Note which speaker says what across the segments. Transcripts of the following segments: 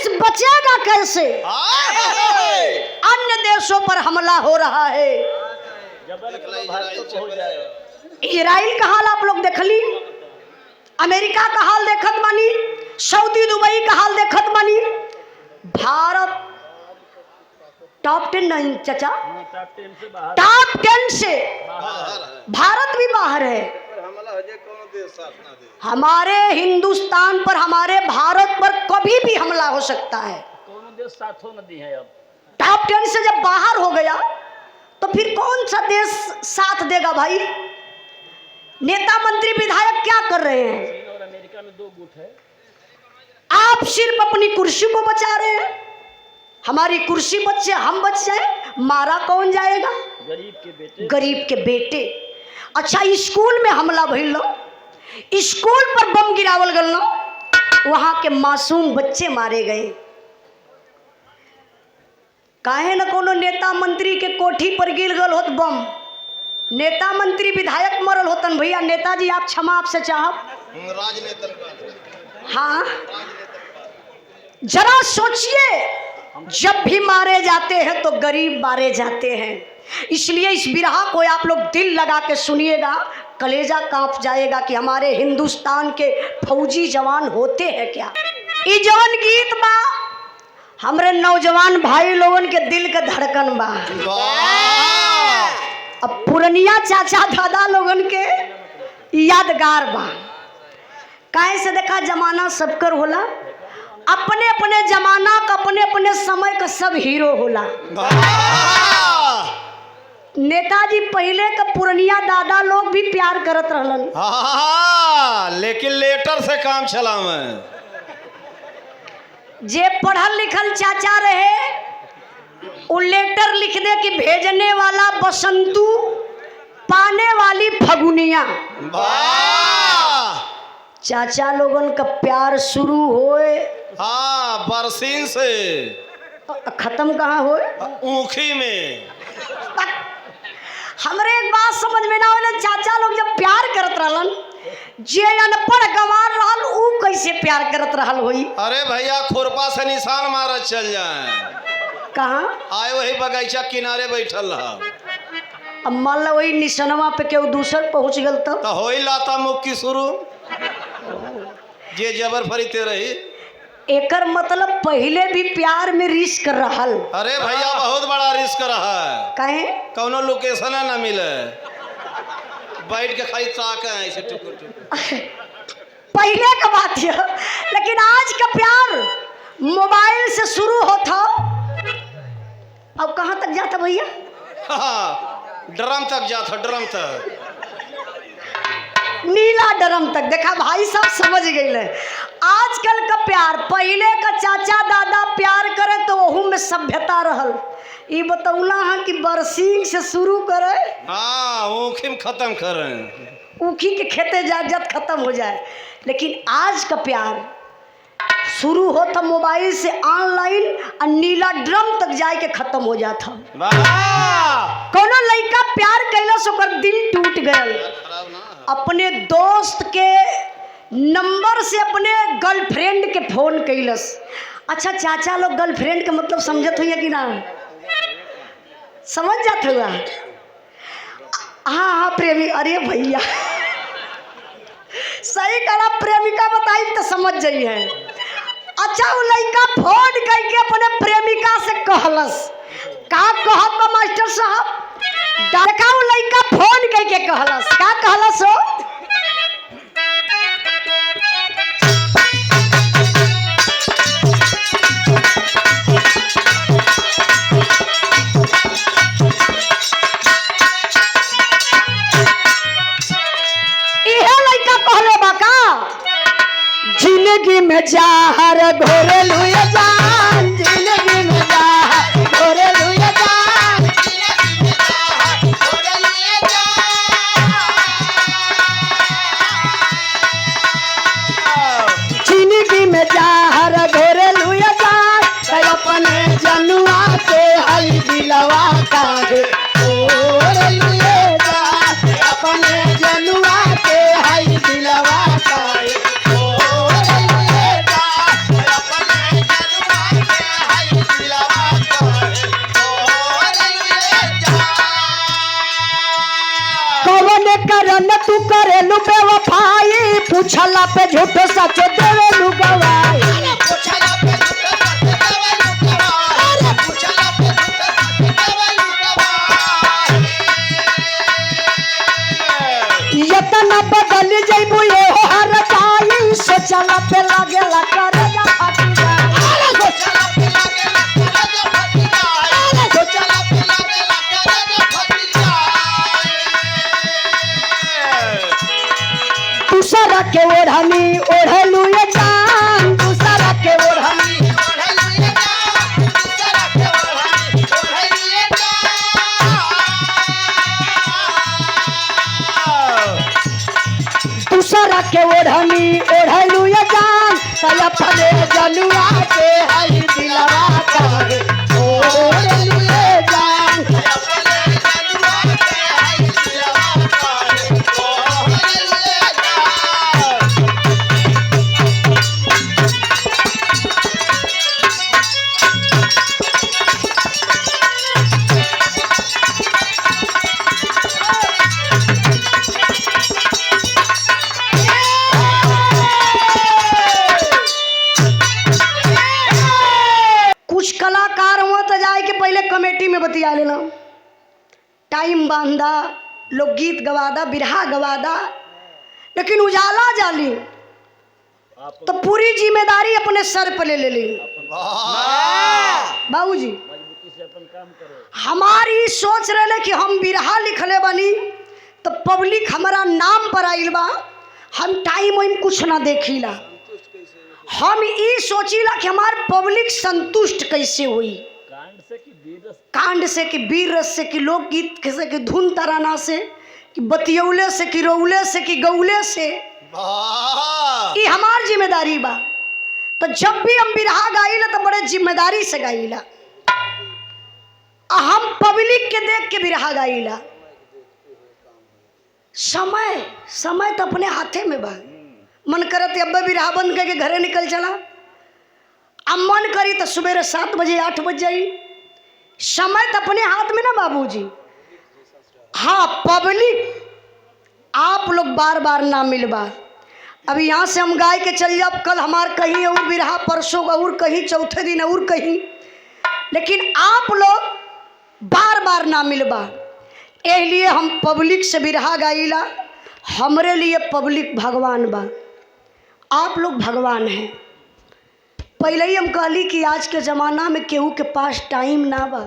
Speaker 1: देश बचेगा कैसे? अन्य देशों पर हमला हो रहा है। इजराइल का हाल आप लोग देख ली, अमेरिका का हाल देखत बानी, सऊदी दुबई का हाल देखत बानी। भारत टॉप 10 नहीं चाचा, टॉप 10 से भारत भी बाहर है। हमारे हिंदुस्तान पर, हमारे भारत पर कभी भी हमला हो सकता है। अब टॉप 10 से जब बाहर हो गया तो फिर कौन सा देश साथ देगा भाई? नेता मंत्री विधायक क्या कर रहे हैं?
Speaker 2: चीन और अमेरिका में 2 गुट है।
Speaker 1: आप सिर्फ अपनी कुर्सी को बचा रहे हैं। हमारी कुर्सी बच जाए, हम बच जाए, मारा कौन जाएगा?
Speaker 2: गरीब के बेटे।
Speaker 1: गरीब के बेटे। अच्छा, स्कूल में हमला भइल, स्कूल पर बम गिरावल गल, वहां के मासूम बच्चे मारे गए। काहे न कोनो नेता मंत्री के कोठी पर गिर गल होत बम, नेता मंत्री विधायक मरल होतन। भैया नेताजी आप क्षमा आपसे चाहब। हाँ, जरा सोचिए, जब भी मारे जाते हैं तो गरीब मारे जाते हैं। इसलिए इस बिरहा को आप लोग दिल लगा के सुनिएगा, कलेजा कांप जाएगा कि हमारे हिंदुस्तान के फौजी जवान होते हैं क्या। ई जवान गीत बा हमरे नौजवान भाई लोगन के दिल के धड़कन बा। अब पुरनिया चाचा दादा लोगन के यादगार बा। काहे से देखा, जमाना सबकर होला, अपने अपने जमाना का, अपने अपने समय का सब हीरो होला। नेताजी पहले का पुरनिया दादा लोग भी प्यार करत रहलन,
Speaker 3: लेकिन लेटर से काम चला मैं।
Speaker 1: जे पढ़ल लिखल चाचा रहे वो लेटर लिख दे कि भेजने वाला बसंतू, पाने वाली फगुनिया। चाचा लोगन का प्यार शुरू होए,
Speaker 3: हाँ, बरसीन से
Speaker 1: खत्म कहाँ होए?
Speaker 3: ऊखी में।
Speaker 1: हमरे एक बात समझ में ना आवे, चाचा लोग जब प्यार करत रहलन, जे अनपढ़ गंवार रहल ऊ कैसे प्यार करत रहल होई?
Speaker 3: अरे भैया, खुरपा से निशान मारत चल जाए।
Speaker 1: कहाँ
Speaker 3: आए वही बगीचा किनारे बैठल रहा।
Speaker 1: अब मान लो वही निशानवा पे केहू दूसर पहुंच गल तो
Speaker 3: होई लाता मुक्की शुरू, जे जबर फरीते रही।
Speaker 1: एकर मतलब पहले भी प्यार में रिस्क रहल।
Speaker 3: अरे भैया, बहुत बड़ा रिस्क रहा है।
Speaker 1: काहे?
Speaker 3: कौनो लोकेशन ना मिले, बैठ के खाई ताक ऐसे टुकुर टुकुर।
Speaker 1: पहले का बात है, लेकिन आज का प्यार मोबाइल से शुरू होता। अब कहाँ तक जाता भैया?
Speaker 3: ड्रम तक जाता, ड्रम तक,
Speaker 1: नीला ड्रम तक। देखा भाई साहब समझ गए। आजकल का प्यार, पहले का चाचा दादा प्यार करे तो वहू में सभ्यता रहल। ये बतौला है कि बरसीन से शुरू करे,
Speaker 3: हाँ, ऊखी में खत्म करें,
Speaker 1: ऊखी के खेते जात खत्म हो जाए। लेकिन आज का प्यार शुरू होता मोबाइल से, ऑनलाइन, और नीला ड्रम तक जाए के खत्म हो जाता। कोनो लड़का प्यार कैलस, ओकर दिल टूट गयल, अपने दोस्त के नंबर से अपने गर्लफ्रेंड के फोन कैलस। अच्छा, चाचा लोग गर्लफ्रेंड के मतलब समझत हुई कि ना? समझ जात हुआ? हाँ हाँ, प्रेमी। अरे भैया सही करा, प्रेमिका बताई तो समझ जाइए। अच्छा, वो लड़का फोन करके अपने प्रेमिका से कहलस, का कहत बा मास्टर साहब? देखा, वो लड़का फोन करके कहलस, का कहलस हो? जिंदगी में जहर घोरे लुए जान, जिंदगी में जहर घोरे लुए जान, जिंदगी में जहर घोरे लुए जान, अपने जनुआ के हई दिलवा का घोरे लुए जान, अपने जनुआ के हई दिलवा का। तू करेलू बेवफाई पूछला पे झूठो सचो देवेलू गवाई यतना बदल जइबू ये हर जाई सोचला पे लागेला करे जा फाटी दूसरा के ओढ़नी ओढ़लू ये जान दूसरा के ओढ़नी दूसरा के ओढ़नी ओढ़लू ये जान तया फले जनुआ के हई दिलवा काहे ओढ़लू ये जान कुछ कलाकार हुआ तो जाए के पहले कमेटी में बतिया लेना टाइम बांधा लोकगीत गवादा बिरहा गवादा लेकिन उजाला जाली तो पूरी जिम्मेदारी अपने सर पर ले ली बाबूजी
Speaker 2: मजबूती से अपन काम करो।
Speaker 1: हमारी सोच रहे कि हम बिरहा लिखले बनी तो पब्लिक हमारा नाम पर आइल बा हम टाइम वाइम कुछ ना देखीला हम ई सोचीला कि हमार पब्लिक संतुष्ट कैसे हुई कांड से कि वीर रस से कि लोकगीत से कि धुन तराना से कि बतियौले से कि रौले से कि गौले से ये हमार जिम्मेदारी बा तो जब भी हम बिरहा गाइला तो बड़े जिम्मेदारी से गाइला हम पब्लिक के देख के बिरहा गाइला समय समय तो अपने हाथे में बा मन करत अब बिरहा बंद करके घरे निकल चला अब मन करी तो सुबह 7 बजे 8 बज जाई समय तो अपने हाथ में ना बाबूजी। हाँ पब्लिक आप लोग बार बार ना मिलबा अभी यहाँ से हम गाय के चल जाब कल हमार कहीं और बिरहा परसों और कहीं चौथे दिन और कहीं लेकिन आप लोग बार बार ना मिलबा इसलिए हम पब्लिक से बिरहा गाइला हमरे लिए पब्लिक भगवान बा आप लोग भगवान हैं। पहले ही हम कहली कि आज के ज़माना में केहू के पास टाइम ना बा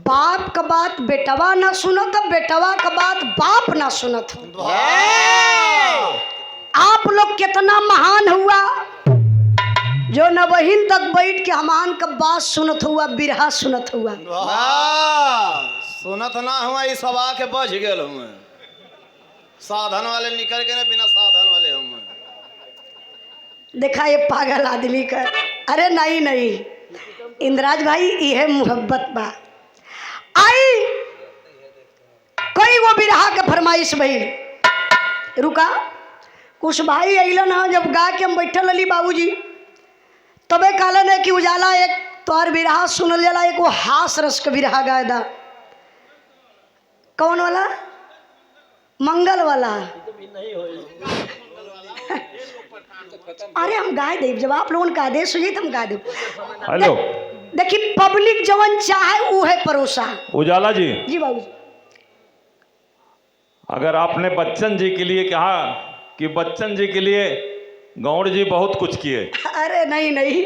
Speaker 1: बाप का बात बेटवा ना सुनत बेटवा का बात बाप ना सुनत आप लोग कितना महान हुआ जो नवहीन तक बैठ के हमान का बात सुनत हुआ बिरहा सुनत हुआ
Speaker 3: सुनत ना हुआ इस सवा के बच गए हूँ साधन वाले निकल के ना बिना साधन वाले हूँ
Speaker 1: देखा ये पागल आदमी का अरे नहीं नहीं इंद्राज भाई यह मोहब्बत बा आई कोई वो बिरहा के फरमाइश भइल रुका कुछ भाई अलन हाँ जब गा के हम बैठल रही बाबूजी तबे कहलन है कि उजाला एक तोहर बिरहा सुनल जाला एक वो हास रस के बिरहा गायदा कौन वाला मंगल वाला अरे हम गाय दे जब आप लोगों का आदेश हुई तो हम गा दे
Speaker 4: हेलो
Speaker 1: देखिए पब्लिक जवन चाहे वो है परोसा
Speaker 4: उजाला जी
Speaker 1: बाबू
Speaker 4: अगर आपने बच्चन जी के लिए कहा कि बच्चन जी के लिए गौड़ जी बहुत कुछ किए
Speaker 1: अरे नहीं नहीं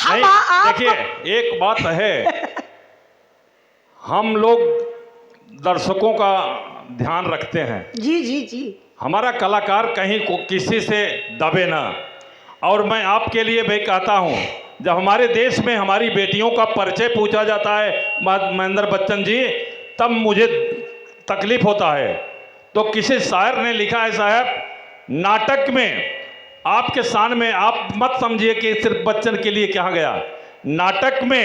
Speaker 1: हम
Speaker 4: देखिए एक बात है हम लोग दर्शकों का ध्यान रखते हैं
Speaker 1: जी जी जी
Speaker 4: हमारा कलाकार कहीं को किसी से दबे ना और मैं आपके लिए भी कहता हूं जब हमारे देश में हमारी बेटियों का परिचय पूछा जाता है महेंद्र बच्चन जी तब मुझे तकलीफ होता है तो किसी शायर ने लिखा है साहब नाटक में आपके शान में आप मत समझिए कि सिर्फ बच्चन के लिए कहा गया नाटक में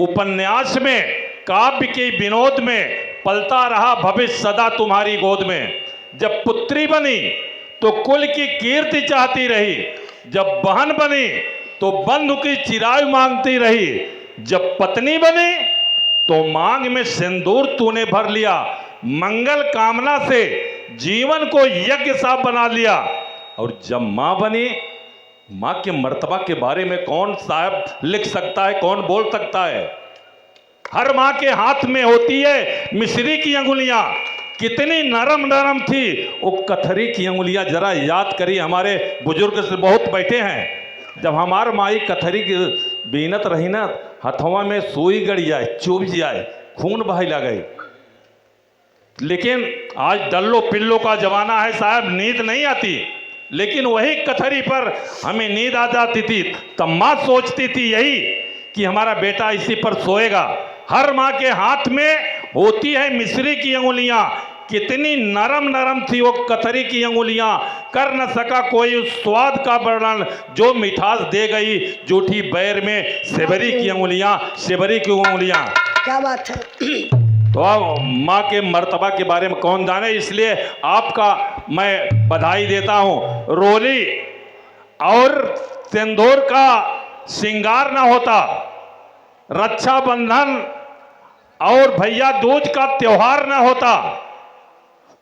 Speaker 4: उपन्यास में काव्य के विनोद में पलता रहा भविष्य सदा तुम्हारी गोद में जब पुत्री बनी तो कुल की कीर्ति चाहती रही जब बहन बनी तो बंधु की चिरायु मांगती रही जब पत्नी बनी तो मांग में सिंदूर तूने भर लिया मंगल कामना से जीवन को यज्ञ सा बना लिया। और जब माँ बनी, माँ के मर्तबा के बारे में कौन साहब लिख सकता है, कौन बोल सकता है। हर माँ के हाथ में होती है मिस्री की अंगुलियां, कितनी नरम नरम थी वो कथरी की अंगुलियां। जरा याद करिए, हमारे बुजुर्ग से बहुत बैठे हैं, जब हमार माई कथरी की बीनत रही ना, हथवा में सुई गड़ जाए, चुभ जाए, खून बहे लगे। लेकिन आज डल्लो पिल्लो का जमाना है साहब, नींद नहीं आती, लेकिन वही कथरी पर हमें नींद आ जाती थी। तब माँ सोचती थी यही कि हमारा बेटा इसी पर सोएगा। हर माँ के हाथ में होती है मिस्री की अंगुलियां, कितनी नरम नरम थी वो कथरी की अंगुलियां, कर न सका कोई उस स्वाद का वर्णन जो मिठास दे गई जूठी बैर में सेवरी की अंगुलियां, सेवरी की अंगुलियां।
Speaker 1: क्या बात है।
Speaker 4: तो अब माँ के मर्तबा के बारे में कौन जाने, इसलिए आपका मैं बधाई देता हूँ। रोली और सिंदूर का श्रृंगार ना होता, रक्षाबंधन और भैया दूज का त्योहार ना होता,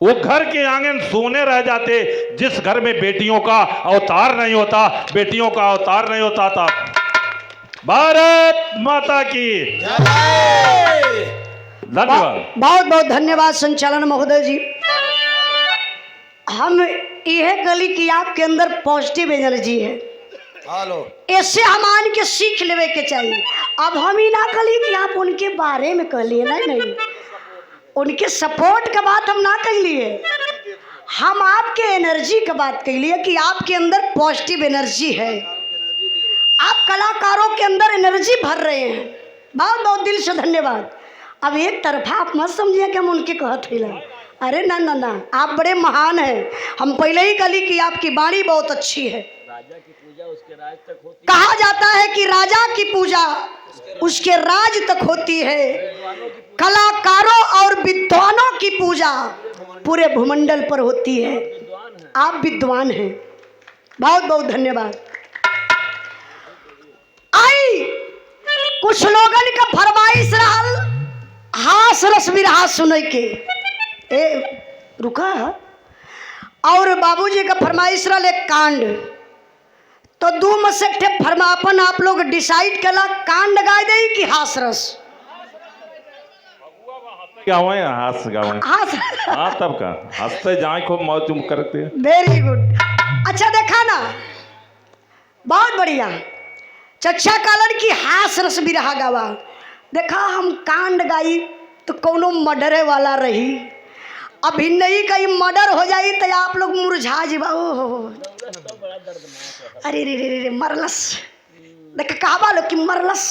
Speaker 4: वो घर के आंगन सोने रह जाते जिस घर में बेटियों का अवतार नहीं होता, बेटियों का अवतार नहीं होता था। भारत माता की धन्यवाद।
Speaker 1: बहुत बहुत धन्यवाद संचालन महोदय जी। हम यह गली की आपके अंदर पॉजिटिव एनर्जी है, ऐसे हमान के सीख लेवे के चाहिए। अब हम ही ना कही कि आप उनके बारे में कह लिए, नहीं, उनके सपोर्ट का बात हम ना कह लिए, हम आपके एनर्जी का बात कह लिए कि आपके अंदर पॉजिटिव एनर्जी है, आप कलाकारों के अंदर एनर्जी भर रहे हैं। बहुत बहुत दिल से धन्यवाद। अब एक तरफा आप मत समझिए कि हम उनके कहत हिला, अरे ना ना ना, आप बड़े महान हैं। हम पहले ही कही कि आपकी वाणी बहुत अच्छी है।
Speaker 2: राजा की पूजा उसके राज तक होती
Speaker 1: कहा जाता है कि राजा की पूजा उसके राज तक होती है, कलाकारों और विद्वानों की पूजा पूरे भूमंडल पर होती है। आप विद्वान हैं, बहुत बहुत धन्यवाद। आई कुछ लोगन का फरमाइश रहल हास रस विरहा सुने के, ए रुका, और बाबूजी का फरमाइश रहल एक कांड। तो दू में से फरमापन आप लोग डिसाइड कला, कांड गाय दे कि हास रस
Speaker 4: गावे हास गावे,
Speaker 1: हास।
Speaker 4: हाँ तब का हंसते जाए खूब मौज करते।
Speaker 1: Very good. अच्छा देखा ना, बहुत बढ़िया। चच्चा कालन की हास रस भी रहा गावा। देखा हम कांड गाई तो कोनो मर्डरे वाला रही, अभी नहीं कहीं मर्डर हो जाई तो आप लोग मुरझा जीवा। अरे रे रे रे मरलस, देख कहा लोग कि मरलस,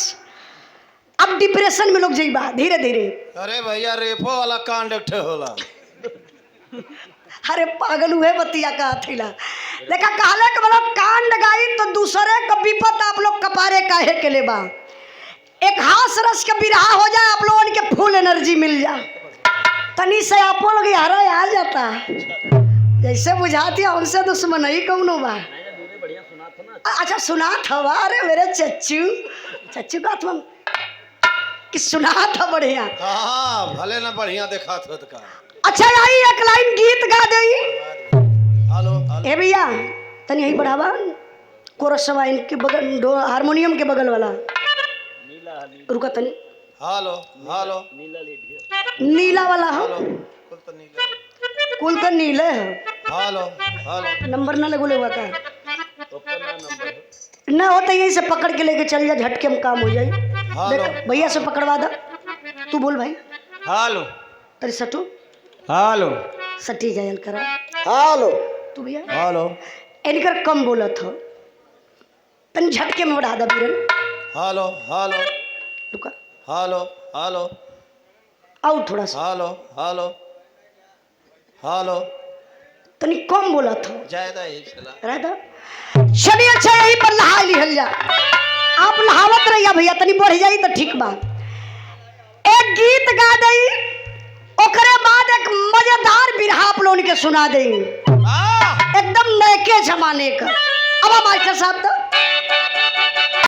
Speaker 1: अब डिप्रेशन में लोग जाइबा धीरे धीरे।
Speaker 3: अरे भैया रेफो वाला कांड एक ठे होला।
Speaker 1: अरे पागल हुए बतिया का थैला। देखा कहले के बोला कांड गाई तो दूसरे का विपत आप लोग कपारे काहे के लेबा। एक हास रस का बिरहा हो जाए, आप लोगों के फुल एनर्जी मिल जाए, तनी से आप लोग यारा आ जाता, जैसे बुझाती है उनसे दुश्मन ही कौनो बा। अच्छा सुना था, अरे मेरे चच्चू का तुम कि सुना था बढ़िया।
Speaker 3: हाँ भले ना बढ़िया देखा था का।
Speaker 1: अच्छा आई एक लाइन गीत गा दे।
Speaker 3: हेलो
Speaker 1: ए भैया तनी यही बढ़ावा, कोरसवा इनके बगल, हारमोनियम के बगल वाला रुका तनी।
Speaker 3: हेलो हेलो
Speaker 1: नीला वाला हो, कुल तो नीले है।
Speaker 3: हेलो हेलो
Speaker 1: नंबर ना लगो लेवा का ना होता, यहीं से पकड़ के लेके चल जा, झटके में काम हो जाए। देख भैया से पकड़वा दा, तू बोल भाई।
Speaker 3: हेलो
Speaker 1: तेरे सटू
Speaker 3: हेलो
Speaker 1: सटी जायल करा।
Speaker 3: हेलो
Speaker 1: तू भैया
Speaker 3: हेलो
Speaker 1: इनकर कम बोला था, तन झटके में बढ़ा दा बीरन।
Speaker 3: हेलो हेलो
Speaker 1: रुका,
Speaker 3: हेलो हेलो
Speaker 1: और थोड़ा सा
Speaker 3: हेलो हेलो हेलो
Speaker 1: तनी कम बोला था,
Speaker 3: ज्यादा ही चला
Speaker 1: रह दा। चलिए अच्छा यहीं पर नहा लिहल जा, आप नहावत रहिया भैया, तनी बढ़ जाई तो ठीक बा। एक गीत गा दई, ओकरे बाद एक मजेदार बिरहा आप लोगन के सुना दई, एकदम नए के जमाने का। अब मास्टर साहब तो